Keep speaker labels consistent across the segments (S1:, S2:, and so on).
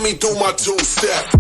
S1: me do my two-step.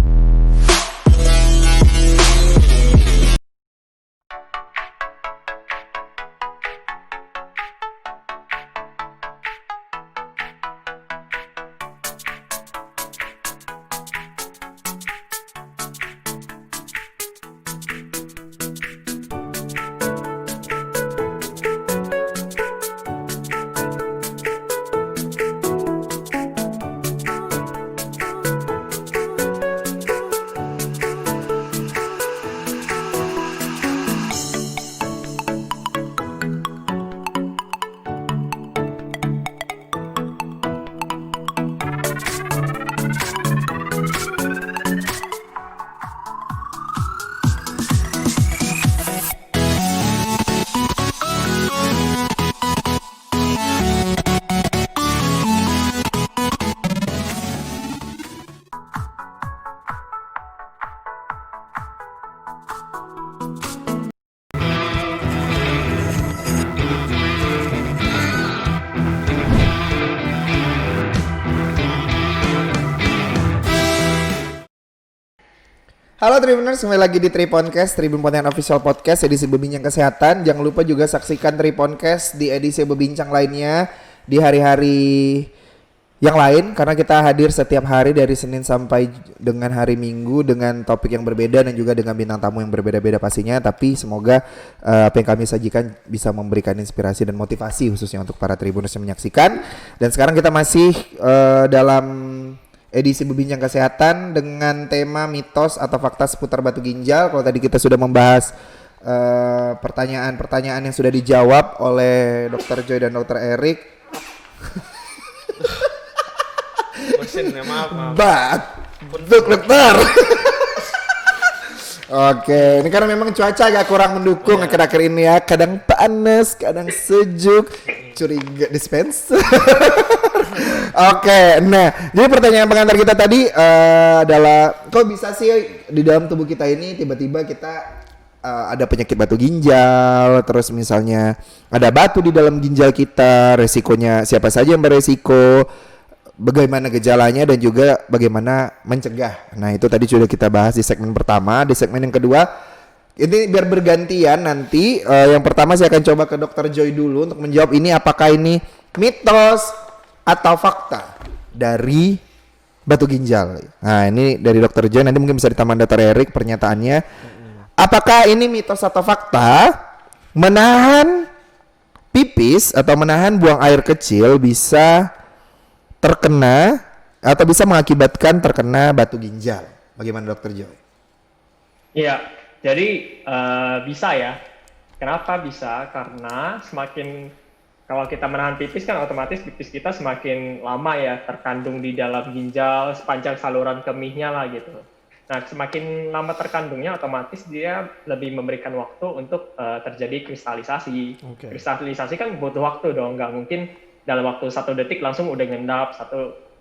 S2: Halo Tribuners, kembali lagi di Triponcast, Tribun Pontianak Official Podcast, edisi Berbincang Kesehatan. Jangan lupa juga saksikan Triponcast di edisi berbincang lainnya di hari-hari yang lain, karena kita hadir setiap hari dari Senin sampai dengan hari Minggu dengan topik yang berbeda dan juga dengan bintang tamu yang berbeda-beda pastinya. Tapi semoga apa yang kami sajikan bisa memberikan inspirasi dan motivasi khususnya untuk para Tribuners yang menyaksikan. Dan sekarang kita masih dalam edisi Berbincang Kesehatan dengan tema mitos atau fakta seputar batu ginjal. Kalau tadi kita sudah membahas pertanyaan-pertanyaan yang sudah dijawab oleh Dr. Joy dan Dr. Erik.
S3: Maaf.
S2: Dokter. Oke, ini karena memang cuaca agak kurang mendukung akhir-akhir ini ya. Kadang panas, kadang sejuk. Curiga dispenser. Oke, nah jadi pertanyaan pengantar kita tadi adalah kok bisa sih di dalam tubuh kita ini tiba-tiba kita ada penyakit batu ginjal, terus misalnya ada batu di dalam ginjal kita, resikonya siapa saja yang beresiko, bagaimana gejalanya dan juga bagaimana mencegah. Nah itu tadi sudah kita bahas di segmen pertama. Di segmen yang kedua ini biar bergantian nanti, yang pertama saya akan coba ke Dr. Joy dulu untuk menjawab ini apakah ini mitos atau fakta dari batu ginjal. Nah ini dari Dr. Joy, nanti mungkin bisa ditambah Dr. Erik pernyataannya. Apakah ini mitos atau fakta menahan pipis atau menahan buang air kecil bisa terkena atau bisa mengakibatkan terkena batu ginjal? Bagaimana Dr. Joy?
S3: Iya, jadi bisa ya. Kenapa bisa? Karena semakin kalau kita menahan pipis kan otomatis pipis kita semakin lama ya terkandung di dalam ginjal sepanjang saluran kemihnya lah gitu. Nah semakin lama terkandungnya otomatis dia lebih memberikan waktu untuk terjadi kristalisasi. Okay. Kristalisasi kan butuh waktu dong, nggak mungkin dalam waktu 1 detik langsung udah ngendap,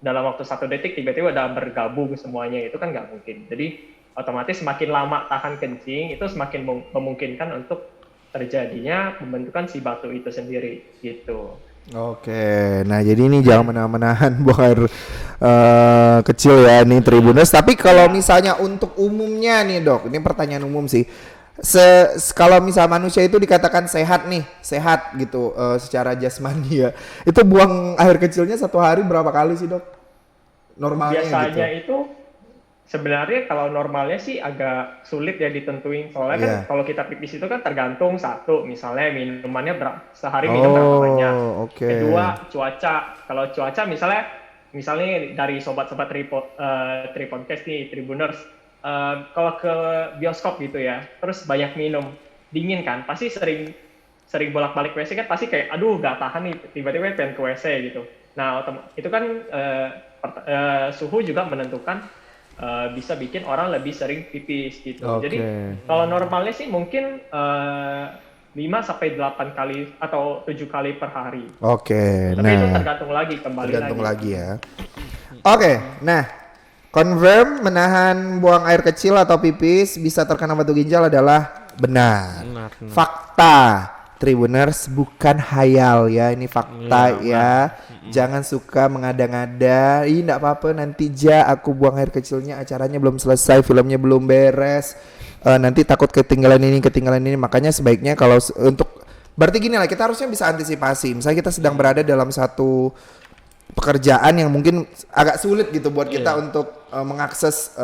S3: dalam waktu 1 detik tiba-tiba udah bergabung semuanya, itu kan nggak mungkin. Jadi otomatis semakin lama tahan kencing itu semakin memungkinkan untuk terjadinya pembentukan si batu itu sendiri gitu.
S2: Oke, nah jadi ini jangan menahan buang air kecil ya nih Tribuners. Tapi kalau misalnya untuk umumnya nih dok, ini pertanyaan umum sih. Kalau misal manusia itu dikatakan sehat nih, sehat gitu secara jasmani ya, itu buang air kecilnya 1 hari berapa kali sih dok? Normalnya
S3: biasanya
S2: gitu.
S3: Itu sebenarnya kalau normalnya sih agak sulit ya ditentuin, soalnya kan kalau kita pipis itu kan tergantung satu, misalnya minumannya sehari minum berapa banyak. Kedua cuaca, kalau cuaca misalnya dari sobat-sobat Triponcast nih, Tribuners, kalau ke bioskop gitu ya, terus banyak minum, dingin kan, pasti sering bolak-balik WC kan, pasti kayak aduh gak tahan nih, tiba-tiba pengen ke WC gitu. Nah itu kan suhu juga menentukan bisa bikin orang lebih sering pipis gitu. Jadi kalau normalnya sih mungkin 5-8 kali atau 7 kali per hari. Tapi itu tergantung lagi
S2: ya. Nah confirm menahan buang air kecil atau pipis bisa terkena batu ginjal adalah benar. Fakta. Tribuners, bukan hayal ya, ini fakta ya. Jangan suka mengada-ngada. Ih, enggak apa-apa, nanti aku buang air kecilnya, acaranya belum selesai, filmnya belum beres. Nanti takut ketinggalan ini. Makanya sebaiknya kalau untuk berarti gini lah, kita harusnya bisa antisipasi. Misalnya kita sedang berada dalam satu pekerjaan yang mungkin agak sulit gitu buat kita untuk mengakses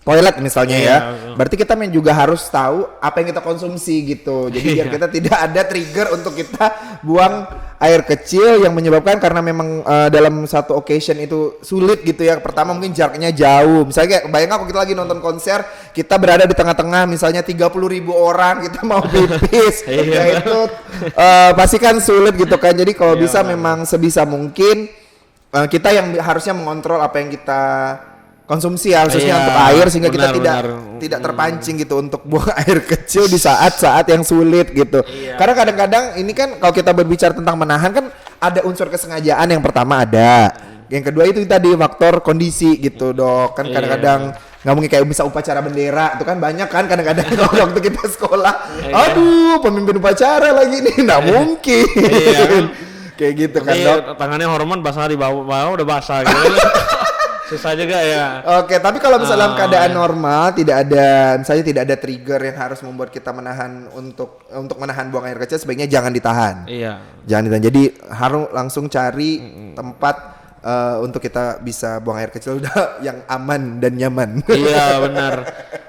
S2: toilet misalnya ya. Berarti kita juga harus tahu apa yang kita konsumsi gitu. Jadi biar kita tidak ada trigger untuk kita buang air kecil yang menyebabkan karena memang dalam satu occasion itu sulit gitu ya. Pertama mungkin jaraknya jauh. Misalnya kayak bayangkan kalau kita lagi nonton konser, kita berada di tengah-tengah misalnya 30.000 orang, kita mau pipis. Ya itu pasti kan sulit gitu kan. Jadi kalau bisa memang sebisa mungkin kita yang harusnya mengontrol apa yang kita konsumsi ya, khususnya untuk air sehingga kita tidak terpancing gitu untuk buang air kecil di saat-saat yang sulit gitu. Karena kadang-kadang ini kan kalau kita berbicara tentang menahan kan ada unsur kesengajaan, yang pertama ada. Yang kedua itu tadi faktor kondisi gitu, Dok. Kan kadang-kadang nggak mungkin kayak bisa upacara bendera itu kan banyak kan kadang-kadang kalau waktu kita sekolah. Aduh, pemimpin upacara lagi nih, nggak mungkin. Kayak gitu kan, Dok.
S1: Tangannya hormon basah di bawah udah basah gitu. Susah juga ya.
S2: Oke, tapi kalau misalnya dalam keadaan normal tidak ada trigger yang harus membuat kita menahan untuk menahan buang air kecil, sebaiknya jangan ditahan.
S1: Iya.
S2: Jangan ditahan. Jadi harus langsung cari tempat untuk kita bisa buang air kecil yang aman dan nyaman.
S1: Iya, benar.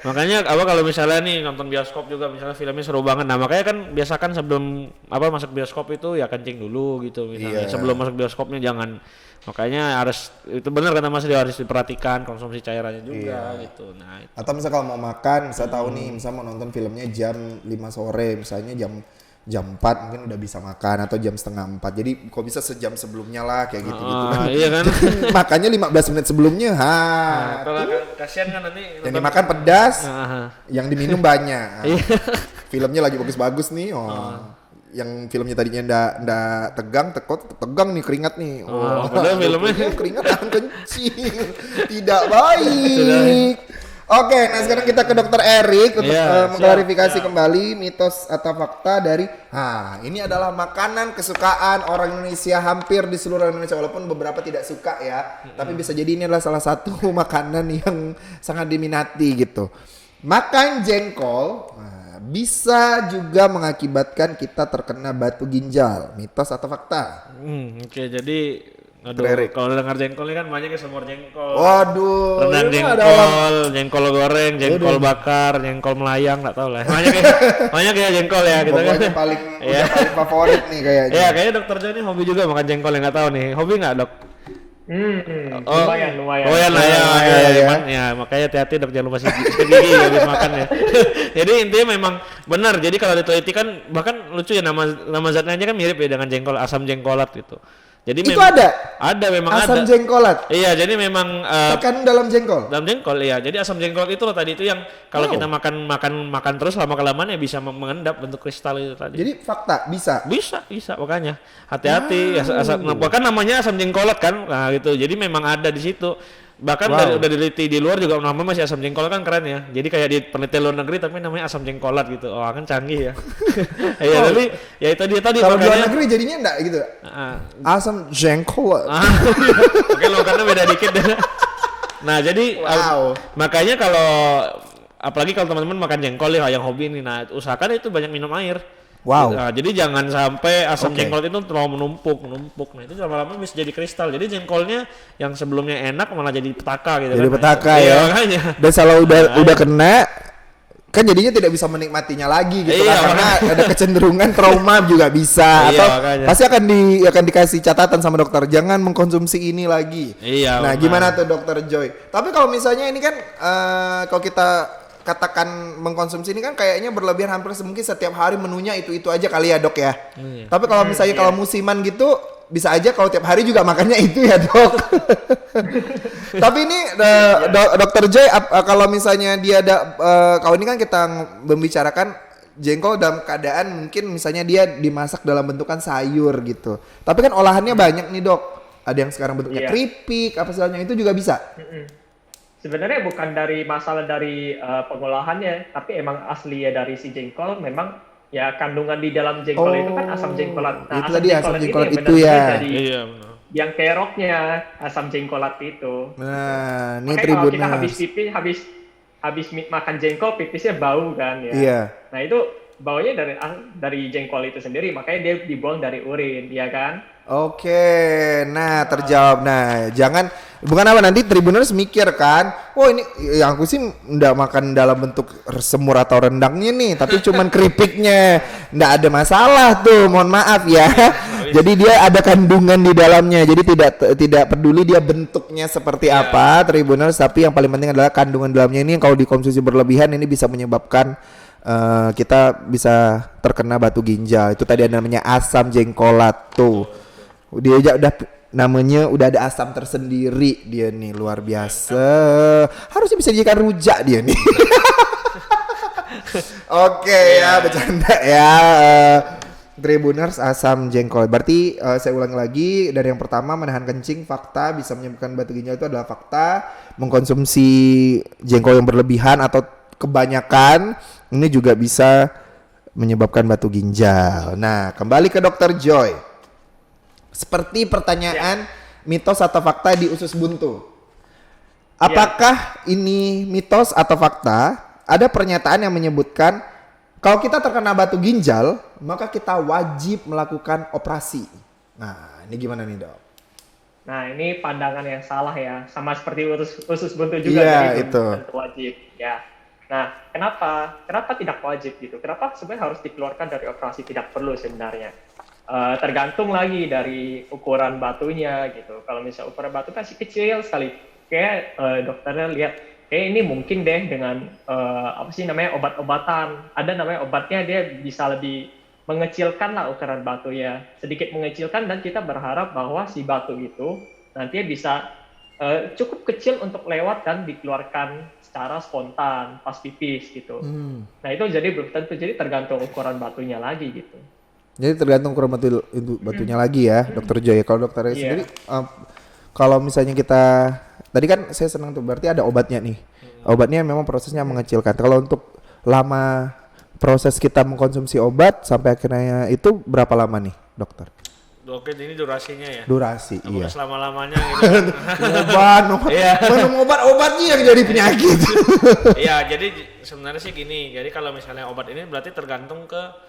S1: Makanya kalau misalnya nih nonton bioskop juga misalnya filmnya seru banget. Nah, makanya kan biasakan sebelum masuk bioskop itu ya kencing dulu gitu misalnya. Sebelum masuk bioskopnya jangan. Makanya harus itu benar kata Mas Dio, harus diperhatikan konsumsi cairannya juga gitu. Nah, itu.
S2: Atau misalnya kalau mau makan, misalnya tahu nih, misalnya mau nonton filmnya jam 5 sore, misalnya jam 4 mungkin udah bisa makan, atau jam setengah 4. Jadi kok bisa sejam sebelumnya lah kayak gitu-gitu kan.
S1: Iya kan?
S2: Makanya 15 menit sebelumnya.
S1: Kalau kasihan kan nanti
S2: yang dimakan pedas, yang diminum banyak. Filmnya lagi bagus-bagus nih. Yang filmnya tadinya ndak tegang nih, keringat nih.
S1: Padahal filmnya
S2: keringat akan kencing. Tidak baik. Oke, nah sekarang kita ke Dokter Erik untuk mengklarifikasi kembali mitos atau fakta dari ini adalah makanan kesukaan orang Indonesia hampir di seluruh Indonesia, walaupun beberapa tidak suka ya. Tapi bisa jadi ini adalah salah satu makanan yang sangat diminati gitu. Makan jengkol bisa juga mengakibatkan kita terkena batu ginjal. Mitos atau fakta?
S1: Oke, jadi kalau dengar jengkol ini kan banyak ya, semur jengkol.
S2: Waduh.
S1: Rendang jengkol, jengkol goreng, jengkol bakar, jengkol melayang, nggak tahu lah. Banyak ya jengkol ya kita kan.
S2: Paling favorit nih kayaknya.
S1: Iya, kayaknya Dokter Jo ini hobi juga makan jengkol, yang nggak tahu nih. Hobi nggak, Dok?
S3: Lumayan.
S1: Lumayan lah ya. Makanya hati-hati Dok, jangan lupa sikat gigi habis makan ya. Jadi intinya memang benar. Jadi kalau diteliti kan bahkan lucu ya, nama zatnya aja kan mirip ya dengan jengkol, asam jengkolat gitu. Jadi
S2: itu ada
S1: memang
S2: asam
S1: ada.
S2: jengkolat.
S1: Iya, jadi memang
S2: terkandung dalam jengkol.
S1: Dalam jengkol iya. Jadi asam jengkolat itu loh tadi itu yang kalau kita makan terus lama kelamaan ya bisa mengendap bentuk kristal itu tadi.
S2: Jadi fakta bisa
S1: makanya hati-hati bahkan namanya asam jengkolat kan. Nah gitu. Jadi memang ada di situ. Bahkan udah diliti di luar juga namanya masih asam jengkolat, kan keren ya. Jadi kayak di penelitian luar negeri tapi namanya asam jengkolat gitu. Oh, kan canggih ya. Iya, tapi ya itu dia tadi
S2: kalau di luar negeri jadinya enggak gitu. Asam jengkolat.
S1: Oke, logatnya beda dikit deh. Nah, jadi makanya kalau apalagi kalau teman-teman makan jengkol ya yang hobi nih, nah usahakan itu banyak minum air. Nah, jadi jangan sampai asam jengkol itu terlalu menumpuk. Nah, itu lama-lama bisa jadi kristal. Jadi jengkolnya yang sebelumnya enak malah jadi petaka gitu.
S2: Jadi
S1: kan.
S2: petaka ya. Makanya. Dan kalau udah kena kan jadinya tidak bisa menikmatinya lagi gitu kan, karena ada kecenderungan trauma juga bisa atau pasti akan dikasih catatan sama dokter, jangan mengkonsumsi ini lagi. Nah, gimana tuh Dokter Joy? Tapi kalau misalnya ini kan kalau kita katakan mengkonsumsi ini kan kayaknya berlebihan, hampir mungkin setiap hari menunya itu aja kali ya, Dok ya. Tapi kalau misalnya kalau musiman gitu bisa aja kalau tiap hari juga makannya itu ya, Dok. Tapi ini Dokter Joy kalau misalnya dia ada kalau ini kan kita membicarakan jengkol dalam keadaan mungkin misalnya dia dimasak dalam bentukan sayur gitu. Tapi kan olahannya banyak nih, Dok. Ada yang sekarang bentuknya keripik apa segalanya, itu juga bisa.
S3: Sebenarnya bukan dari masalah dari pengolahannya, tapi emang asli ya dari si jengkol memang ya kandungan di dalam jengkol itu kan asam jengkolat.
S2: Nah, itu tadi asam jengkolat itu ya.
S3: Iya, benar. Yang keroknya asam jengkolat itu.
S2: Nah, ini
S3: makanya
S2: Tribuners.
S3: kalau kita habis pipis, habis makan jengkol, pipisnya bau kan ya.
S2: Iya.
S3: Nah itu baunya dari jengkol itu sendiri, makanya dia dibuang dari urin, ya kan?
S2: Oke, nah terjawab. Nah, bukan apa nanti Tribuners mikir kan, oh ini yang aku sih nggak makan dalam bentuk semur atau rendangnya nih, tapi cuman keripiknya, nggak ada masalah tuh, mohon maaf ya. Jadi dia ada kandungan di dalamnya, jadi tidak peduli dia bentuknya seperti apa Tribuners, tapi yang paling penting adalah kandungan dalamnya ini yang kalau dikonsumsi berlebihan ini bisa menyebabkan kita bisa terkena batu ginjal. Itu tadi ada namanya asam jengkolat tuh. Dia aja udah ada asam tersendiri dia nih, luar biasa. Harusnya bisa dijadikan rujak dia nih. Oke ya, bercanda ya. Tribuners, asam jengkol. Berarti saya ulang lagi dari yang pertama, menahan kencing fakta bisa menyebabkan batu ginjal itu adalah fakta. Mengkonsumsi jengkol yang berlebihan atau kebanyakan ini juga bisa menyebabkan batu ginjal. Nah, kembali ke Dr. Joy. Seperti pertanyaan mitos atau fakta di usus buntu. Apakah ini mitos atau fakta? Ada pernyataan yang menyebutkan kalau kita terkena batu ginjal, maka kita wajib melakukan operasi. Nah, ini gimana nih, Dok?
S3: Nah, ini pandangan yang salah ya. Sama seperti usus buntu juga,
S2: jadi
S3: itu tentu wajib ya. Nah, kenapa tidak wajib gitu? Kenapa sebenarnya harus dikeluarkan dari operasi? Tidak perlu sebenarnya. Tergantung lagi dari ukuran batunya gitu. Kalau misalnya ukuran batu masih kecil sekali, kayak dokternya lihat, ini mungkin deh dengan obat-obatan. Ada namanya obatnya, dia bisa lebih mengecilkan lah ukuran batunya, sedikit mengecilkan, dan kita berharap bahwa si batu itu nanti bisa cukup kecil untuk lewat dan dikeluarkan secara spontan pas pipis gitu. Nah itu jadi belum tentu, jadi tergantung ukuran batunya lagi gitu.
S2: Jadi tergantung ukuran batunya lagi ya, Dokter Joy. Kalau dokter sendiri, kalau misalnya kita tadi kan saya senang tuh, berarti ada obatnya nih. Obatnya memang prosesnya mengecilkan. Kalau untuk lama proses kita mengkonsumsi obat sampai akhirnya itu berapa lama nih, dokter?
S1: Oke, ini durasinya ya.
S2: Durasi, iya.
S1: Selama-lamanya gitu.
S2: Minum obat-obatnya yang jadi penyakit.
S1: Iya, jadi sebenarnya sih gini. Jadi kalau misalnya obat ini berarti tergantung ke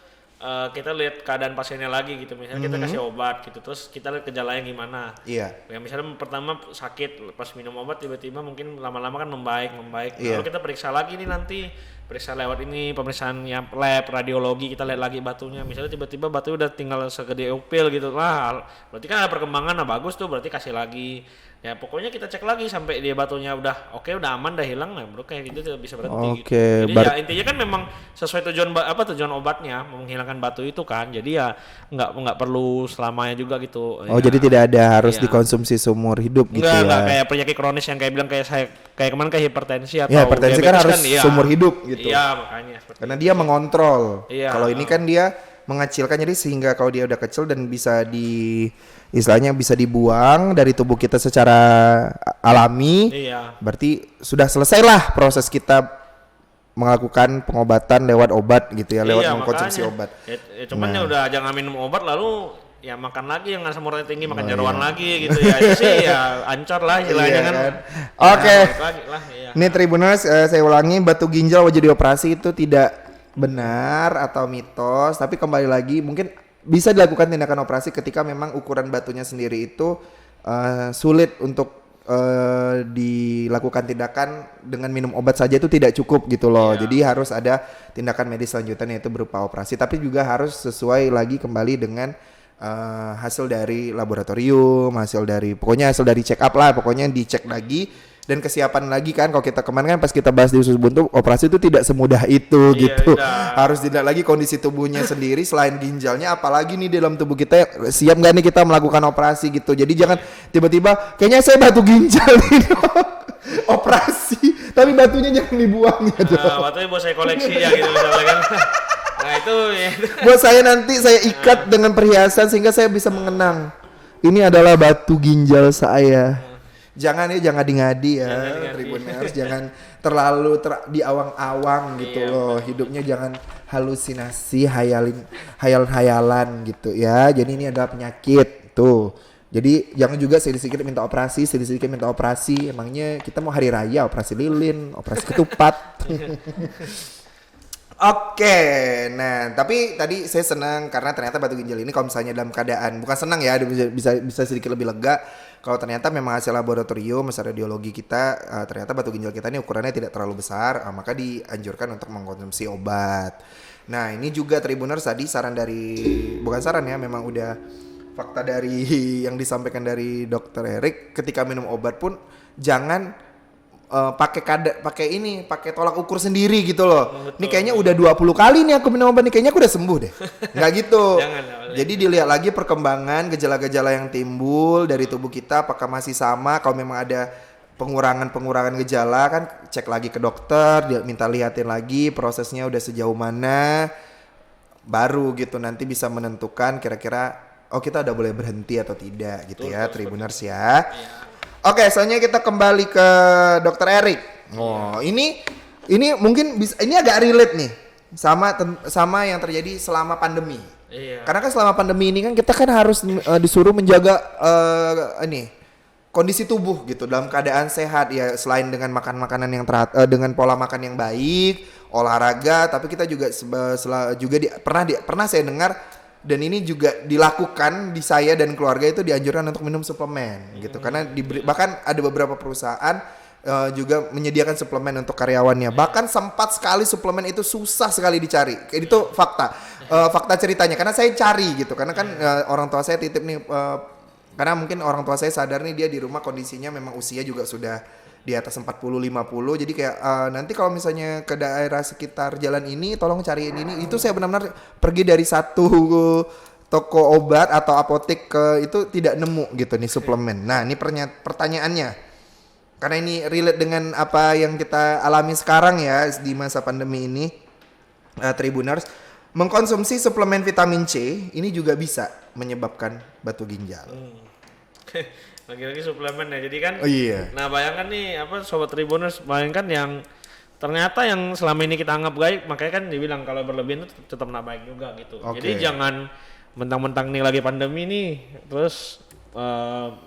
S1: kita lihat keadaan pasiennya lagi gitu. Misalnya kita kasih obat gitu, terus kita lihat gejalanya gimana.
S2: Iya.
S1: Ya misalnya pertama sakit, pas minum obat tiba-tiba mungkin lama-lama kan membaik.
S2: Iya.
S1: Lalu kita periksa lagi nih nanti, periksa lewat ini pemeriksaan yang lab, radiologi, kita lihat lagi batunya. Misalnya tiba-tiba batu udah tinggal segede upil gitu lah, berarti kan ada perkembangan. Nah bagus tuh, berarti kasih lagi. Ya pokoknya kita cek lagi sampai dia batunya udah oke, udah aman, udah hilang, nah bro kayak gitu bisa berhenti gitu. Jadi ya intinya kan memang sesuai tujuan obatnya, menghilangkan batu itu kan. Jadi ya nggak perlu selamanya juga gitu.
S2: Oh ya, jadi tidak ada harus dikonsumsi seumur hidup gitu ya?
S1: Enggak kayak penyakit kronis yang kayak bilang kayak kemarin kayak hipertensi atau
S2: hipertensi kan harus seumur hidup gitu.
S1: Iya makanya.
S2: Karena dia mengontrol.
S1: Iya.
S2: Kalau ini kan dia mengecilkan, jadi sehingga kalau dia udah kecil dan bisa istilahnya bisa dibuang dari tubuh kita secara alami, berarti sudah selesailah proses kita melakukan pengobatan lewat obat gitu ya, lewat mengkonsumsi obat.
S1: Cuman ya udah jangan minum obat lalu ya makan lagi yang asam uratnya tinggi, makan jeroan lagi gitu ya. Itu sih ya ancur lah istilahnya kan.
S2: Oke. Ini Tribuners, saya ulangi, batu ginjal wajib dioperasi itu tidak benar atau mitos, tapi kembali lagi mungkin bisa dilakukan tindakan operasi ketika memang ukuran batunya sendiri itu sulit untuk dilakukan tindakan dengan minum obat saja itu tidak cukup gitu loh. Jadi harus ada tindakan medis selanjutnya yaitu berupa operasi, tapi juga harus sesuai lagi kembali dengan hasil dari laboratorium, hasil dari check up lah, pokoknya dicek lagi. Dan kesiapan lagi kan, kalau kita kemarin kan pas kita bahas di usus buntu, operasi itu tidak semudah itu gitu. Harus dilihat lagi kondisi tubuhnya sendiri selain ginjalnya, apalagi nih dalam tubuh kita siap nggak nih kita melakukan operasi gitu. Jadi jangan tiba-tiba kayaknya saya batu ginjal nih operasi, tapi batunya jangan dibuang ya.
S1: Batunya buat saya koleksi ya gitu misalnya kan. Nah itu ya.
S2: Buat saya nanti saya ikat dengan perhiasan sehingga saya bisa mengenang ini adalah batu ginjal saya. Jangan ngadi-ngadi ya, Tribuners. Jangan terlalu di awang-awang gitu loh. Hidupnya jangan halusinasi, hayalan gitu ya. Jadi ini adalah penyakit tuh. Jadi jangan juga sedikit minta operasi. Emangnya kita mau hari raya operasi lilin, operasi ketupat. Oke, nah tapi tadi saya senang karena ternyata batu ginjal ini kalau misalnya dalam keadaan bukan senang ya, bisa sedikit lebih lega kalau ternyata memang hasil laboratorium, hasil radiologi kita ternyata batu ginjal kita ini ukurannya tidak terlalu besar, maka dianjurkan untuk mengkonsumsi obat. Nah ini juga Tribuners tadi bukan saran ya, memang udah fakta dari yang disampaikan dari Dokter Erik, ketika minum obat pun jangan pakai tolak ukur sendiri gitu loh. Betul. Ini kayaknya udah 20 kali nih aku minum obat nih, kayaknya aku udah sembuh deh. Nggak gitu. Jadi dilihat lagi perkembangan gejala-gejala yang timbul dari tubuh kita, apakah masih sama. Kalau memang ada pengurangan gejala kan cek lagi ke dokter, dia minta lihatin lagi prosesnya udah sejauh mana, baru gitu nanti bisa menentukan kira-kira kita udah boleh berhenti atau tidak gitu. Betul, ya Tribuners ya. Oke, selanjutnya kita kembali ke Dokter Erik. Ini mungkin ini agak relate nih sama yang terjadi selama pandemi. Iya. Karena kan selama pandemi ini kan kita kan harus disuruh menjaga kondisi tubuh gitu dalam keadaan sehat ya, selain dengan makan makanan yang dengan pola makan yang baik, olahraga, tapi kita juga pernah saya dengar. Dan ini juga dilakukan di saya dan keluarga itu dianjurkan untuk minum suplemen gitu, karena bahkan ada beberapa perusahaan juga menyediakan suplemen untuk karyawannya. Bahkan sempat sekali suplemen itu susah sekali dicari. Itu fakta ceritanya karena saya cari gitu, karena kan orang tua saya titip nih, karena mungkin orang tua saya sadar nih dia di rumah kondisinya memang usia juga sudah di atas 40-50, jadi kayak nanti kalau misalnya ke daerah sekitar jalan ini tolong cariin ini. Itu saya benar-benar pergi dari satu toko obat atau apotek ke itu tidak nemu gitu nih suplemen. Nah ini pertanyaannya, karena ini relate dengan apa yang kita alami sekarang ya di masa pandemi ini, Tribuners, mengkonsumsi suplemen vitamin C ini juga bisa menyebabkan batu ginjal.
S1: Lagi-lagi suplemen ya, jadi kan. Nah bayangkan nih sobat Tribuners, bayangkan yang ternyata yang selama ini kita anggap baik, makanya kan dibilang kalau berlebihan itu tetap nggak baik juga gitu. Jadi jangan mentang-mentang nih lagi pandemi nih terus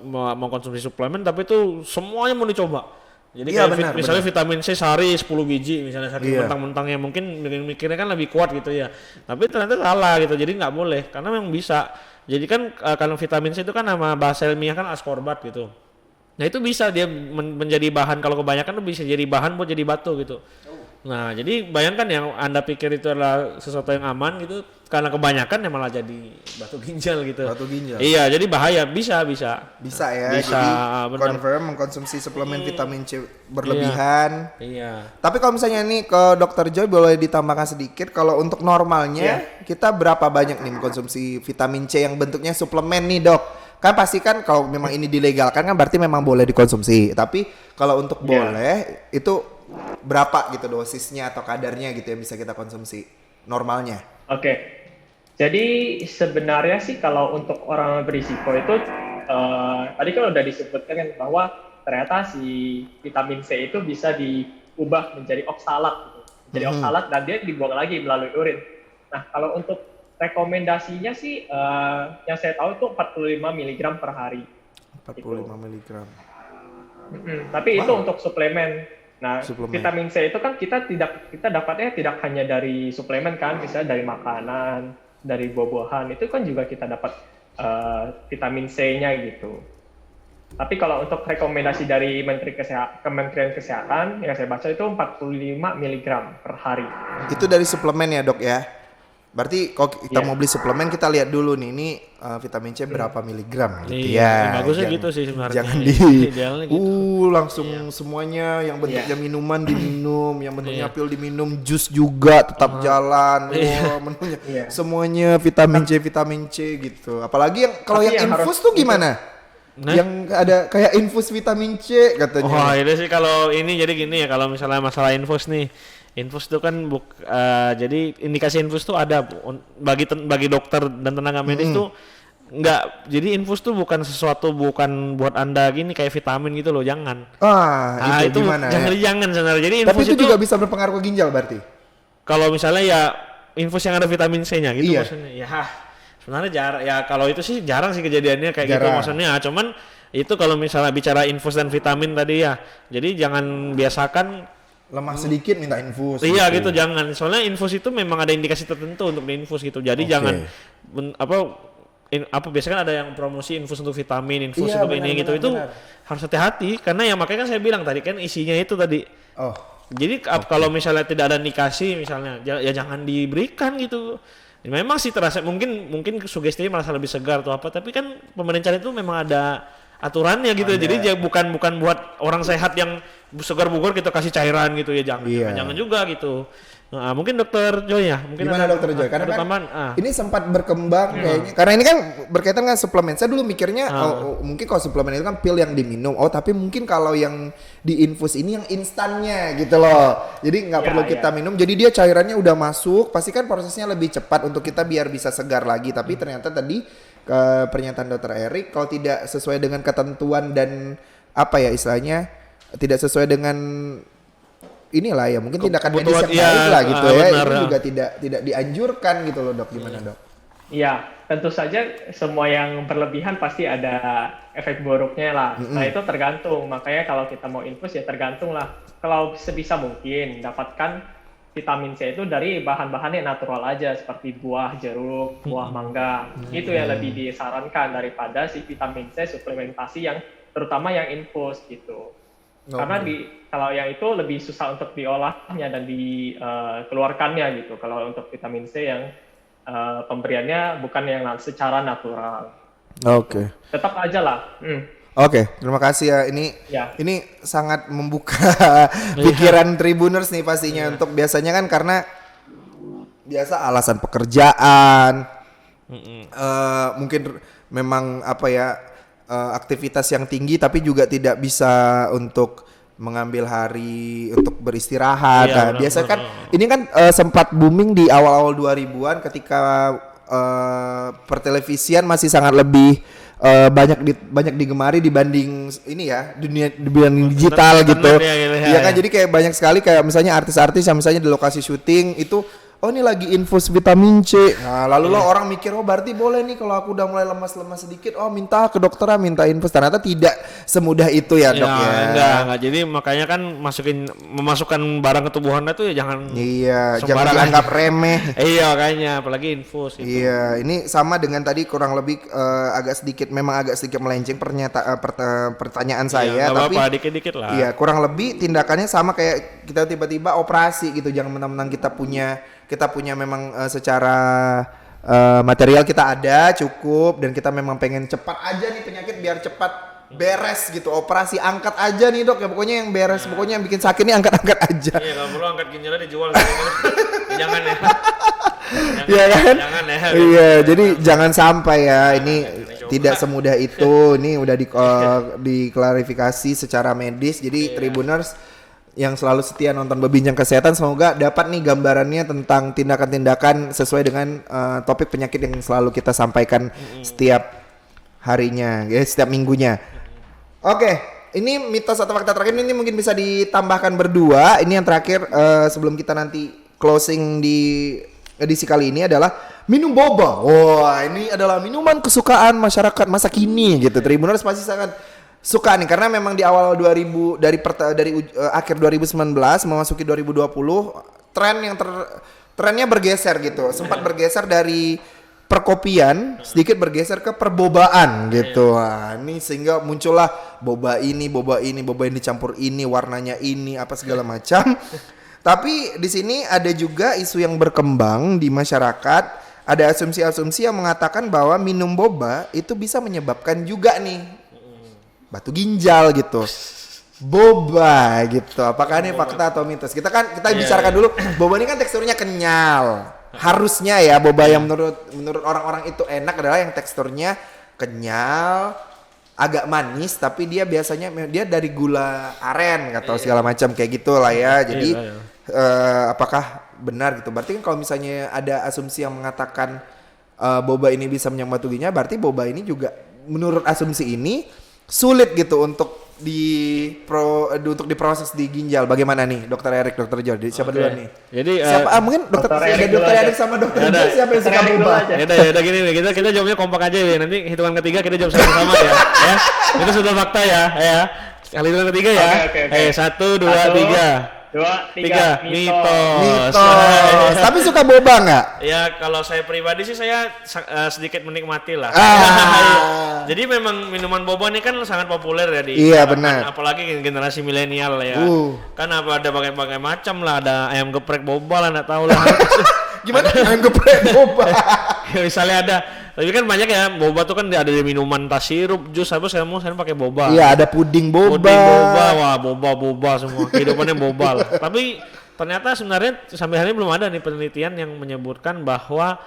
S1: mau konsumsi suplemen tapi itu semuanya mau dicoba. Jadi misalnya vitamin C sehari 10 biji misalnya, saking mentang-mentangnya mungkin mikirnya kan lebih kuat gitu ya, tapi ternyata salah gitu. Jadi nggak boleh, karena memang bisa. Jadi kan kalau vitamin C itu kan nama bahasa ilmiah kan ascorbat gitu. Nah itu bisa dia menjadi bahan, kalau kebanyakan itu bisa jadi bahan buat jadi batu gitu. Nah jadi bayangkan yang Anda pikir itu adalah sesuatu yang aman gitu, karena kebanyakan ya malah jadi batu ginjal gitu.
S2: Batu ginjal.
S1: Iya, jadi bahaya, bisa ya.
S2: Bisa, jadi confirm mengkonsumsi suplemen vitamin C berlebihan. Iya. Tapi kalau misalnya ini ke Dokter Joy boleh ditambahkan sedikit, kalau untuk normalnya kita berapa banyak nih mengkonsumsi vitamin C yang bentuknya suplemen nih, Dok? Kan pasti kan kalau memang ini dilegalkan kan berarti memang boleh dikonsumsi. Tapi kalau untuk boleh itu berapa gitu dosisnya atau kadarnya gitu yang bisa kita konsumsi normalnya?
S3: Oke. Jadi sebenarnya sih kalau untuk orang berisiko itu tadi kan udah disebutkan kan bahwa ternyata si vitamin C itu bisa diubah menjadi oksalat gitu. Jadi oksalat dan dia dibuang lagi melalui urin. Nah, kalau untuk rekomendasinya sih yang saya tahu itu 45 mg per hari.
S2: 45 mg.
S3: Tapi itu untuk suplemen. Nah, vitamin C itu kan kita dapatnya tidak hanya dari suplemen kan, misalnya dari makanan, dari buah-buahan, itu kan juga kita dapat vitamin C-nya gitu. Tapi kalau untuk rekomendasi dari Kementerian Kesehatan yang saya baca itu 45 mg per hari.
S2: Itu dari suplemen ya, Dok ya? Berarti kalau kita mau beli suplemen kita lihat dulu nih ini vitamin C berapa miligram gitu ya.
S1: Bagusnya gitu sih sebenarnya.
S2: Jangan langsung semuanya yang bentuknya minuman diminum, yang bentuknya pil diminum, jus juga tetap jalan. Menunya semuanya vitamin C gitu. Apalagi yang kalau yang infus tuh gimana? Yang ada kayak infus vitamin C katanya.
S1: Oh, ini sih kalau ini jadi gini ya, kalau misalnya masalah infus nih. Infus itu kan jadi indikasi infus itu ada bagi dokter dan tenaga medis tuh Enggak, jadi infus tuh bukan buat Anda gini kayak vitamin gitu loh, jangan.
S2: Itu gimana ya?
S1: Jangan sebenarnya. Jadi
S2: infus itu juga bisa berpengaruh ke ginjal berarti?
S1: Kalau misalnya ya infus yang ada vitamin C-nya gitu maksudnya. Ya sebenarnya kalau itu sih jarang sih kejadiannya kayak gitu maksudnya. Cuman itu kalau misalnya bicara infus dan vitamin tadi ya. Jadi jangan biasakan
S2: lemah sedikit minta infus.
S1: Iya gitu jangan. Soalnya infus itu memang ada indikasi tertentu untuk diinfus gitu. Jadi jangan biasanya kan ada yang promosi infus untuk vitamin, infus untuk itu harus hati-hati karena ya makanya kan saya bilang tadi kan isinya itu tadi. Jadi kalau misalnya tidak ada indikasi misalnya ya jangan diberikan gitu. Ya, memang sih terasa mungkin sugestinya merasa lebih segar atau apa, tapi kan pemerintahan itu memang ada aturannya gitu. Jadi bukan buat orang sehat yang segar bugar kita kasih cairan gitu ya jangan juga gitu. Nah, mungkin Dokter Joy ya,
S2: gimana Dokter Joy? Karena kan ini sempat berkembang kayaknya. Karena ini kan berkaitan dengan suplemen. Saya dulu mikirnya mungkin kalau suplemen itu kan pil yang diminum. Tapi mungkin kalau yang diinfus ini yang instannya gitu loh. Jadi nggak perlu kita minum. Jadi dia cairannya udah masuk. Pasti kan prosesnya lebih cepat untuk kita biar bisa segar lagi. Tapi ternyata tadi pernyataan Dokter Erik kalau tidak sesuai dengan ketentuan dan istilahnya tidak sesuai dengan inilah ya mungkin tindakan medis yang baik lah gitu itu juga tidak dianjurkan gitu loh Dok. Gimana Dok?
S3: Iya, tentu saja semua yang berlebihan pasti ada efek buruknya lah. Nah itu tergantung, makanya kalau kita mau infus ya tergantung lah. Kalau sebisa mungkin dapatkan vitamin C itu dari bahan-bahan yang natural aja seperti buah jeruk, buah mangga. Itu yang lebih disarankan daripada si vitamin C suplementasi yang terutama yang infus gitu. Karena kalau yang itu lebih susah untuk diolahnya dan dikeluarkannya gitu. Kalau untuk vitamin C yang pemberiannya bukan yang secara natural.
S2: Oke.
S3: Tetap aja lah.
S2: Oke, terima kasih ya. Ini sangat membuka pikiran Tribuners nih pastinya untuk biasanya kan karena biasa alasan pekerjaan, mungkin memang aktivitas yang tinggi tapi juga tidak bisa untuk mengambil hari untuk beristirahat. Biasanya kan ini kan sempat booming di awal-awal 2000-an ketika pertelevisian masih sangat lebih banyak digemari dibanding ini ya dibanding digital gitu. Iya kan jadi kayak banyak sekali kayak misalnya artis-artis yang misalnya di lokasi syuting itu ini lagi infus vitamin C. Nah, lalu orang mikir berarti boleh nih kalau aku udah mulai lemas-lemas sedikit, minta ke dokter minta infus. Ternyata tidak semudah itu ya, Dok ya.
S1: Enggak. Jadi makanya kan memasukkan barang ke tubuh Anda tuh ya jangan
S2: jangan dianggap remeh.
S1: Iya, kayaknya apalagi infus gitu.
S2: Iya, ini sama dengan tadi kurang lebih agak sedikit melenceng pertanyaan saya tapi
S1: dikit-dikit lah.
S2: Iya, kurang lebih tindakannya sama kayak kita tiba-tiba operasi gitu. Jangan mentang-mentang kita punya memang secara material kita ada cukup dan kita memang pengen cepat aja nih penyakit biar cepat beres gitu. Operasi angkat aja nih Dok ya, pokoknya yang beres, pokoknya yang bikin sakit nih angkat aja.
S1: Iya, kalau perlu angkat ginjalnya dijual. Jangan ya.
S2: Iya kan? Jangan ya. Iya, jadi jangan sampai ya ini tidak semudah itu. Ini udah diklarifikasi secara medis. Jadi Tribuners yang selalu setia nonton Berbincang Kesehatan semoga dapat nih gambarannya tentang tindakan-tindakan sesuai dengan topik penyakit yang selalu kita sampaikan setiap harinya, setiap minggunya. Oke, ini mitos atau fakta terakhir ini mungkin bisa ditambahkan berdua. Ini yang terakhir sebelum kita nanti closing di edisi kali ini adalah minum boba. Wah, ini adalah minuman kesukaan masyarakat masa kini gitu. Tribuners pasti sangat suka nih karena memang di awal 2000 dari akhir 2019 memasuki 2020 trennya bergeser gitu. Sempat bergeser dari perkopian sedikit bergeser ke perbobaan gitu. Nah, ini sehingga muncullah boba ini, boba yang dicampur ini, warnanya ini, apa segala macam. Tapi di sini ada juga isu yang berkembang di masyarakat. Ada asumsi-asumsi yang mengatakan bahwa minum boba itu bisa menyebabkan juga nih batu ginjal gitu. Boba gitu. Apakah ini fakta atau mitos? Kita bicarakan dulu. Boba ini kan teksturnya kenyal. Harusnya ya boba yang menurut orang-orang itu enak adalah yang teksturnya kenyal, agak manis tapi dia biasanya dari gula aren atau segala macam kayak gitulah ya. Jadi apakah benar gitu? Berarti kan kalau misalnya ada asumsi yang mengatakan boba ini bisa menyerap batu ginjal, berarti boba ini juga menurut asumsi ini sulit gitu untuk diproses di ginjal. Bagaimana nih Dokter Erik, Dokter Jordi? Siapa duluan nih?
S1: Jadi
S2: siapa mungkin Dokter Erik sama Dokter Jordi siapa yang suka boba?
S1: Ya gini nih, kita jawabnya kompak aja ya. Nanti hitungan ketiga kita jawab sama-sama ya. Ya. Itu sudah fakta ya. Kali hitungan ketiga ya.
S3: Okay.
S1: 1, 2, 3.
S3: 2, 3,
S1: mitos.
S2: Tapi suka boba nggak?
S1: Ya kalau saya pribadi sih saya sedikit menikmati lah. Jadi memang minuman boba ini kan sangat populer ya di
S2: benar.
S1: Apalagi generasi milenial ya. Kan ada berbagai macam lah, ada ayam geprek boba lah, nggak tahu lah.
S2: Gimana ayam geprek boba?
S1: Misalnya ada. Tapi kan banyak ya, boba tuh kan ada di minuman tas sirup, jus, apa saya pakai boba.
S2: Iya, ada puding boba.
S1: Wah boba semua. Kehidupannya boba lah. Tapi ternyata sebenarnya sampai hari ini belum ada nih penelitian yang menyebutkan bahwa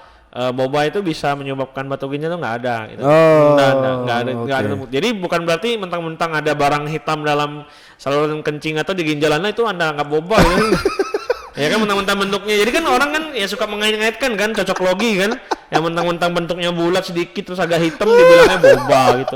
S1: boba itu bisa menyebabkan batu ginjal, itu nggak ada. Gitu. Nggak ada. Jadi bukan berarti mentang-mentang ada barang hitam dalam saluran kencing atau di ginjal Anda itu Anda anggap boba gitu. Ya kan mentang-mentang bentuknya. Jadi kan orang kan ya suka mengait-ngaitkan kan, cocok logi kan. Yang mentang-mentang bentuknya bulat sedikit terus agak hitam dibilangnya boba gitu.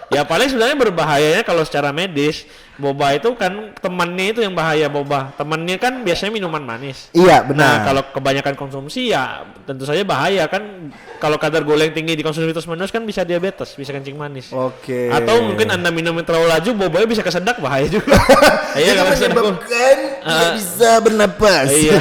S1: Ya paling sebenarnya berbahayanya kalau secara medis, boba itu kan temannya itu yang bahaya boba. Temannya kan biasanya minuman manis.
S2: Iya, benar.
S1: Nah, kalau kebanyakan konsumsi ya tentu saja bahaya kan. Kalau kadar gula yang tinggi dikonsumsi terus-menerus kan bisa diabetes, bisa kencing manis.
S2: Oke.
S1: Atau mungkin Anda minum terlalu laju, bobanya bisa kesedak, bahaya juga.
S2: Iya, kalau menyebabkan tidak bisa bernapas.
S1: Iya.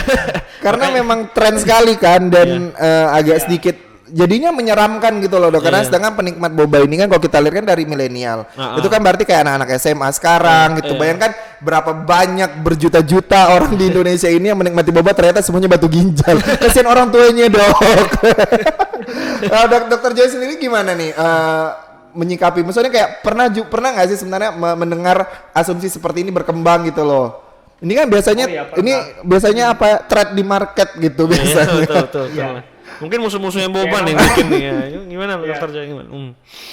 S2: Karena memang tren sekali kan dan agak sedikit jadinya menyeramkan gitu loh Dok. Karena sedangkan penikmat boba ini kan kalau kita lihat kan dari milenial. Itu kan berarti kayak anak-anak SMA sekarang gitu. Bayangkan berapa banyak berjuta-juta orang di Indonesia ini yang menikmati boba ternyata semuanya batu ginjal. Kasian orang tuanya Dok. Dokter Joy sendiri gimana nih menyikapi? Maksudnya kayak pernah nggak sih sebenarnya mendengar asumsi seperti ini berkembang gitu loh? Ini kan biasanya biasanya apa thread di market gitu biasanya.
S1: Betul. Mungkin musuh-musuhnya boba nih bikin nih ya. Gimana Dokter Joy gimana?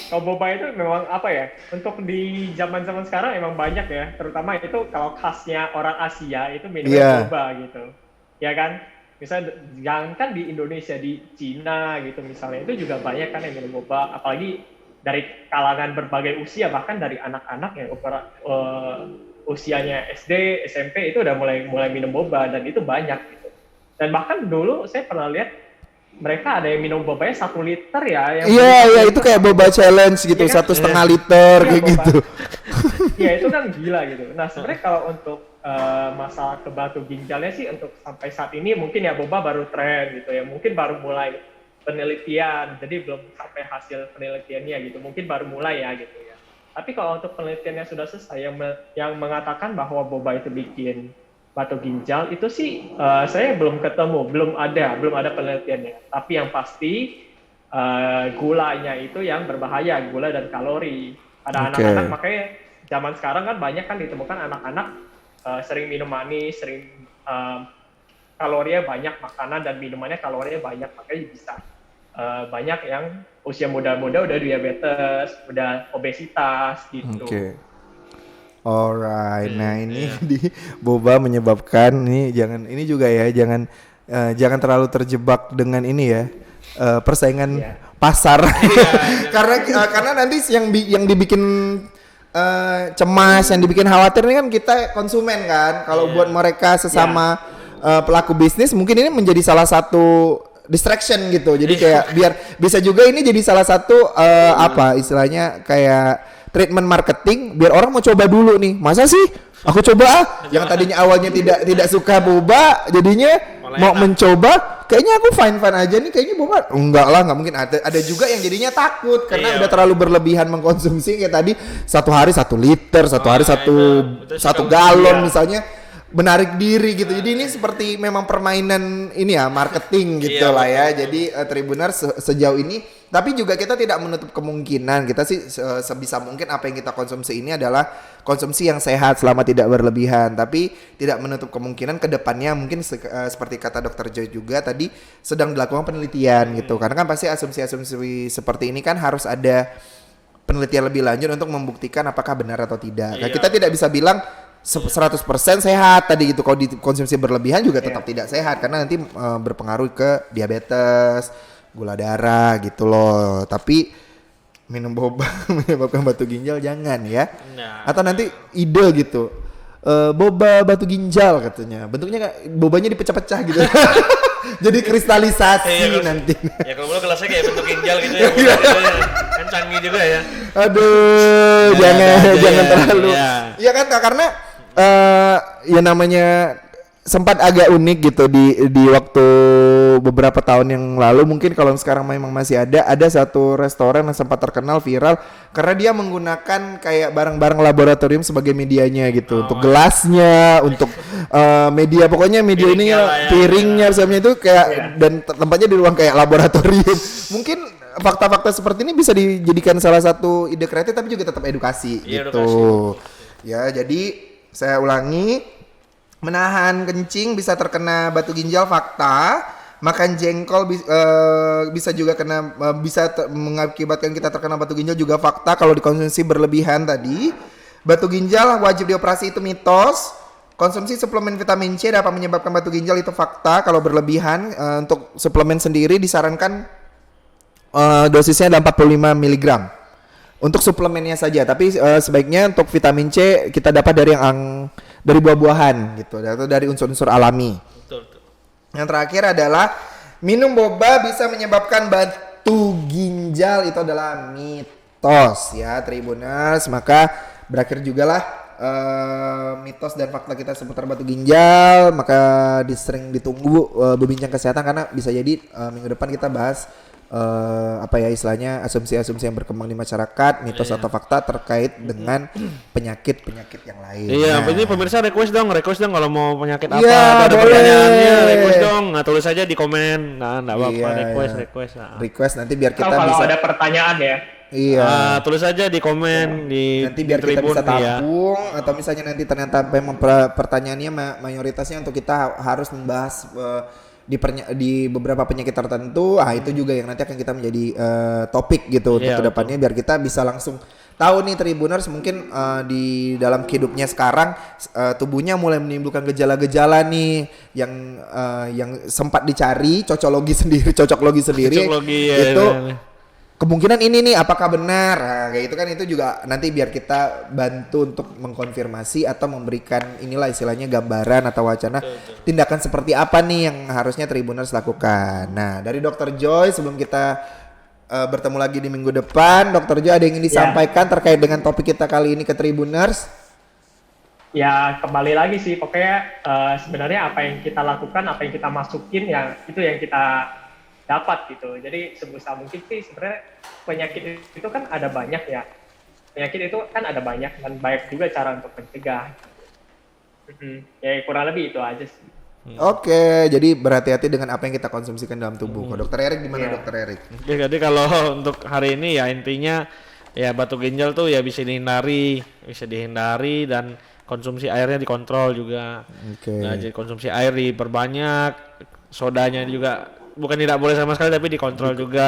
S3: Kalau boba itu memang apa ya? Untuk di zaman-zaman sekarang emang banyak ya. Terutama itu kalau khasnya orang Asia itu minumnya boba gitu. Ya kan? Misalnya jangankan di Indonesia, di Cina gitu misalnya, itu juga banyak kan yang minum boba, apalagi dari kalangan berbagai usia, bahkan dari anak-anak yang usianya SD, SMP itu udah mulai minum boba, dan itu banyak gitu. Dan bahkan dulu saya pernah lihat mereka ada yang minum bobanya 1 liter ya.
S2: Iya itu kayak boba challenge gitu, ya kan? 1,5 liter kayak boba. Gitu.
S3: Iya itu kan gila gitu. Nah sebenarnya kalau untuk masalah ke batu ginjalnya sih untuk sampai saat ini mungkin ya boba baru tren gitu ya, mungkin baru mulai penelitian, jadi belum sampai hasil penelitiannya gitu, mungkin baru mulai ya gitu ya. Tapi kalau untuk penelitiannya sudah selesai yang mengatakan bahwa boba itu bikin batu ginjal itu sih saya belum ketemu, belum ada penelitiannya. Tapi yang pasti gulanya itu yang berbahaya, gula dan kalori pada anak-anak. Makanya zaman sekarang kan banyak kan ditemukan anak-anak sering minum manis, sering kalorinya banyak, makanan dan minumannya kalorinya banyak, makanya bisa banyak yang usia muda-muda udah diabetes, udah obesitas gitu.
S2: Alright, nah ini di boba menyebabkan ini juga ya jangan terlalu terjebak dengan ini ya persaingan pasar karena nanti yang dibikin cemas, yang dibikin khawatir ini kan kita konsumen kan. Kalau buat mereka sesama pelaku bisnis mungkin ini menjadi salah satu distraction gitu. Jadi kayak biar bisa juga ini jadi salah satu istilahnya kayak treatment marketing biar orang mau coba dulu nih. Masa sih aku coba yang tadinya awalnya tidak suka boba jadinya mau mencoba, kayaknya aku fine aja nih, kayaknya boba enggak lah, nggak mungkin. Ada juga yang jadinya takut karena udah terlalu berlebihan mengkonsumsi kayak tadi 1 hari 1 liter, 1 hari 1 galon misalnya, menarik diri gitu. Jadi ini seperti memang permainan ini ya marketing gitu lah ya. Jadi Tribuners sejauh ini, tapi juga kita tidak menutup kemungkinan, kita sih sebisa mungkin apa yang kita konsumsi ini adalah konsumsi yang sehat selama tidak berlebihan. Tapi tidak menutup kemungkinan ke depannya mungkin seperti kata Dokter Joy juga tadi sedang dilakukan penelitian gitu. Karena kan pasti asumsi-asumsi seperti ini kan harus ada penelitian lebih lanjut untuk membuktikan apakah benar atau tidak. Nah, kita tidak bisa bilang 100% sehat tadi gitu. Kalau dikonsumsi berlebihan juga tetap tidak sehat karena nanti berpengaruh ke diabetes, gula darah gitu loh. Tapi minum boba menyebabkan batu ginjal jangan ya. Nah. Atau nanti ide gitu. Boba batu ginjal katanya. Bentuknya bobanya dipecah-pecah gitu. Jadi kristalisasi nanti.
S1: Ya kalau gelasnya kayak bentuk ginjal gitu ya. Kan canggih juga ya.
S2: Aduh, jangan terlalu. Iya kan karena ya namanya sempat agak unik gitu di waktu beberapa tahun yang lalu. Mungkin kalau sekarang memang masih ada satu restoran yang sempat terkenal viral karena dia menggunakan kayak barang-barang laboratorium sebagai medianya gitu. Untuk gelasnya, untuk media, pokoknya media ini piringnya semuanya itu kayak dan tempatnya di ruang kayak laboratorium. Mungkin fakta-fakta seperti ini bisa dijadikan salah satu ide kreatif tapi juga tetap edukasi gitu. Ya, jadi saya ulangi, menahan kencing bisa terkena batu ginjal fakta, makan jengkol bisa juga mengakibatkan kita terkena batu ginjal juga fakta kalau dikonsumsi berlebihan tadi. Batu ginjal wajib dioperasi itu mitos. Konsumsi suplemen vitamin C dapat menyebabkan batu ginjal itu fakta kalau berlebihan. Untuk suplemen sendiri disarankan dosisnya ada 45 mg. Untuk suplemennya saja, tapi sebaiknya untuk vitamin C kita dapat dari buah-buahan gitu, atau dari unsur-unsur alami. Betul. Yang terakhir adalah minum boba bisa menyebabkan batu ginjal, itu adalah mitos ya Tribuners. Maka berakhir juga lah mitos dan fakta kita seputar batu ginjal. Maka sering ditunggu berbincang kesehatan karena bisa jadi minggu depan kita bahas istilahnya asumsi-asumsi yang berkembang di masyarakat, mitos atau fakta terkait dengan penyakit-penyakit yang lain.
S1: Iya, ini pemirsa request dong kalau mau penyakit apa, ada pertanyaannya request dong, tulis aja di komen. Nah, enggak apa-apa, request.
S2: Request nanti biar kita
S3: kalau
S2: bisa
S3: ada pertanyaan ya.
S2: Iya.
S1: Tulis aja di komen di
S2: nanti biar kita bisa tampung atau misalnya nanti ternyata memang pertanyaannya mayoritasnya untuk kita harus membahas di beberapa penyakit tertentu, itu juga yang nanti akan kita menjadi topik gitu untuk kedepannya biar kita bisa langsung tahu nih Tribuners mungkin di dalam hidupnya sekarang tubuhnya mulai menimbulkan gejala-gejala nih yang sempat dicari cocok logi sendiri itu kemungkinan ini nih apakah benar, kayak itu kan, itu juga nanti biar kita bantu untuk mengkonfirmasi atau memberikan inilah istilahnya gambaran atau wacana tindakan seperti apa nih yang harusnya Tribuners lakukan. Nah dari Dr. Joy sebelum kita bertemu lagi di minggu depan, Dr. Joy ada yang ingin disampaikan terkait dengan topik kita kali ini ke Tribuners?
S3: Ya kembali lagi sih pokoknya sebenarnya apa yang kita lakukan, apa yang kita masukin ya itu yang kita dapat gitu. Jadi sebisa mungkin sih sebenarnya penyakit itu kan ada banyak ya. Penyakit itu kan ada banyak dan banyak juga cara untuk mencegah. Ya kurang lebih itu aja sih.
S2: Oke, jadi berhati-hati dengan apa yang kita konsumsikan dalam tubuh. Dokter Erik gimana Dokter Erik?
S1: Jadi kalau untuk hari ini ya intinya ya batu ginjal tuh ya bisa dihindari dan konsumsi airnya dikontrol juga. Nah, jadi konsumsi air diperbanyak, sodanya juga bukan tidak boleh sama sekali tapi dikontrol juga.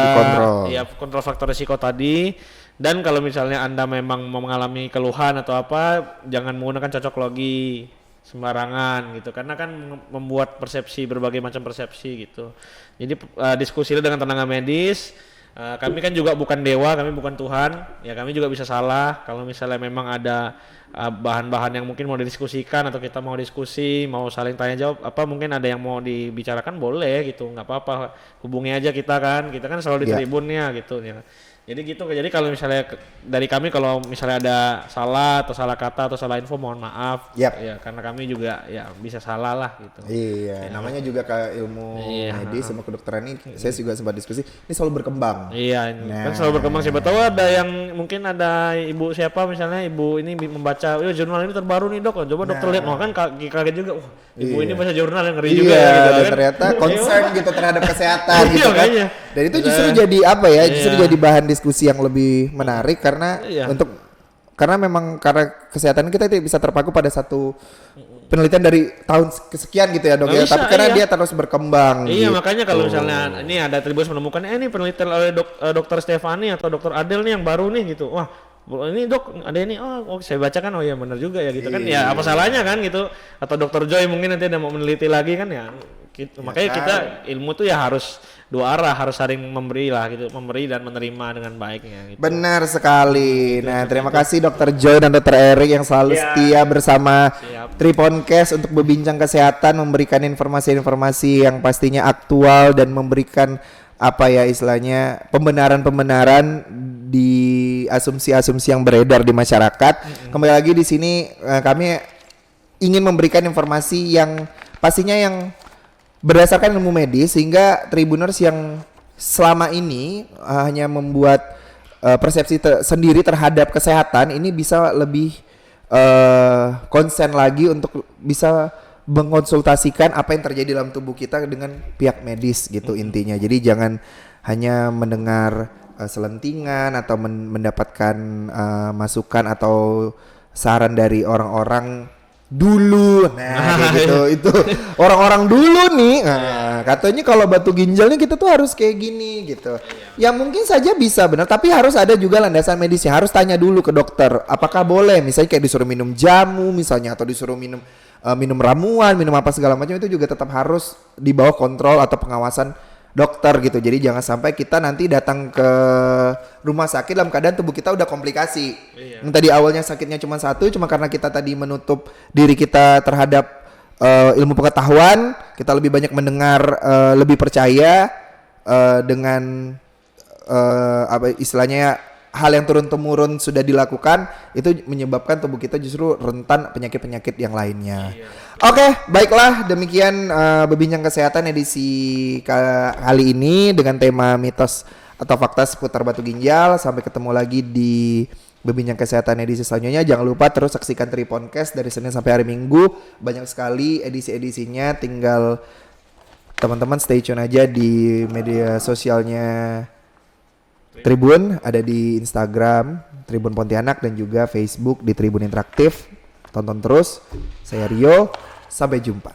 S1: Ya kontrol faktor risiko tadi. Dan kalau misalnya Anda memang mengalami keluhan atau apa, jangan menggunakan cocok logi sembarangan gitu karena kan membuat berbagai macam persepsi gitu. Jadi diskusilah dengan tenaga medis. Kami kan juga bukan dewa, kami bukan Tuhan. Ya kami juga bisa salah. Kalau misalnya memang ada bahan-bahan yang mungkin mau didiskusikan atau kita mau diskusi, mau saling tanya jawab, mungkin ada yang mau dibicarakan boleh gitu, nggak apa-apa, hubungi aja kita kan selalu di Tribunnya gitu ya. Jadi gitu, jadi kalau misalnya dari kami kalau misalnya ada salah atau salah kata atau salah info mohon maaf ya karena kami juga ya bisa salah lah gitu.
S2: Iya, namanya juga ke ilmu medis sama kedokteran ini saya juga sempat diskusi, ini selalu berkembang.
S1: Iya, kan selalu berkembang, siapa tahu ada yang mungkin ada ibu siapa misalnya ibu ini membaca, jurnal ini terbaru nih dok, coba dokter lihat, kan kaget juga, ibu ini baca jurnal yang ngeri juga ya, gitu kan. Ternyata
S2: concern gitu terhadap kesehatan gitu kan. Dan itu justru jadi apa ya, justru jadi bahan diskusi yang lebih menarik karena karena kesehatan kita itu bisa terpaku pada satu penelitian dari tahun kesekian gitu ya dok ya, tapi karena dia terus berkembang.
S1: Iya gitu. Makanya kalau misalnya ini ada Tribuners menemukan ini penelitian oleh dokter Stefani atau dokter Adel nih yang baru nih gitu, wah ini dok ada ini, saya bacakan, oh ya benar juga ya gitu kan, ya apa salahnya kan gitu, atau dokter Joy mungkin nanti ada mau meneliti lagi kan ya, Makanya kita ilmu tuh ya harus dua arah, harus saling memberi lah gitu, memberi dan menerima dengan baiknya gitu.
S2: Benar sekali. Nah, terima kasih Dr. Joy dan Dr. Eric yang selalu setia bersama Triponcast untuk berbincang kesehatan, memberikan informasi-informasi yang pastinya aktual dan memberikan apa ya istilahnya pembenaran-pembenaran di asumsi-asumsi yang beredar di masyarakat. Kembali lagi di sini kami ingin memberikan informasi yang pastinya yang berdasarkan ilmu medis sehingga Tribuners yang selama ini hanya membuat persepsi sendiri terhadap kesehatan ini bisa lebih konsen lagi untuk bisa mengkonsultasikan apa yang terjadi dalam tubuh kita dengan pihak medis gitu intinya. Jadi jangan hanya mendengar selentingan atau mendapatkan masukan atau saran dari orang-orang dulu. Nah kayak gitu itu orang-orang dulu nih. Nah, katanya kalau batu ginjalnya kita tuh harus kayak gini gitu. Ya mungkin saja bisa benar, tapi harus ada juga landasan medisnya. Harus tanya dulu ke dokter apakah boleh, misalnya kayak disuruh minum jamu misalnya, atau disuruh minum ramuan, minum apa segala macam, itu juga tetap harus di bawah kontrol atau pengawasan dokter gitu. Jadi jangan sampai kita nanti datang ke rumah sakit dalam keadaan tubuh kita udah komplikasi. Yang tadi awalnya sakitnya cuma satu, cuma karena kita tadi menutup diri kita terhadap ilmu pengetahuan, kita lebih banyak mendengar, lebih percaya dengan apa istilahnya hal yang turun-temurun sudah dilakukan, itu menyebabkan tubuh kita justru rentan penyakit-penyakit yang lainnya. Oke, baiklah demikian berbincang kesehatan edisi kali ini dengan tema mitos atau fakta seputar batu ginjal. Sampai ketemu lagi di berbincang kesehatan edisi selanjutnya. Jangan lupa terus saksikan Triponcast dari Senin sampai hari Minggu. Banyak sekali edisi-edisinya, tinggal teman-teman stay tune aja di media sosialnya Tribun, ada di Instagram Tribun Pontianak dan juga Facebook di Tribun Interaktif. Tonton terus. Saya Rio, sampai jumpa.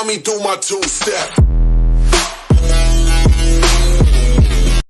S4: Me do my two-step.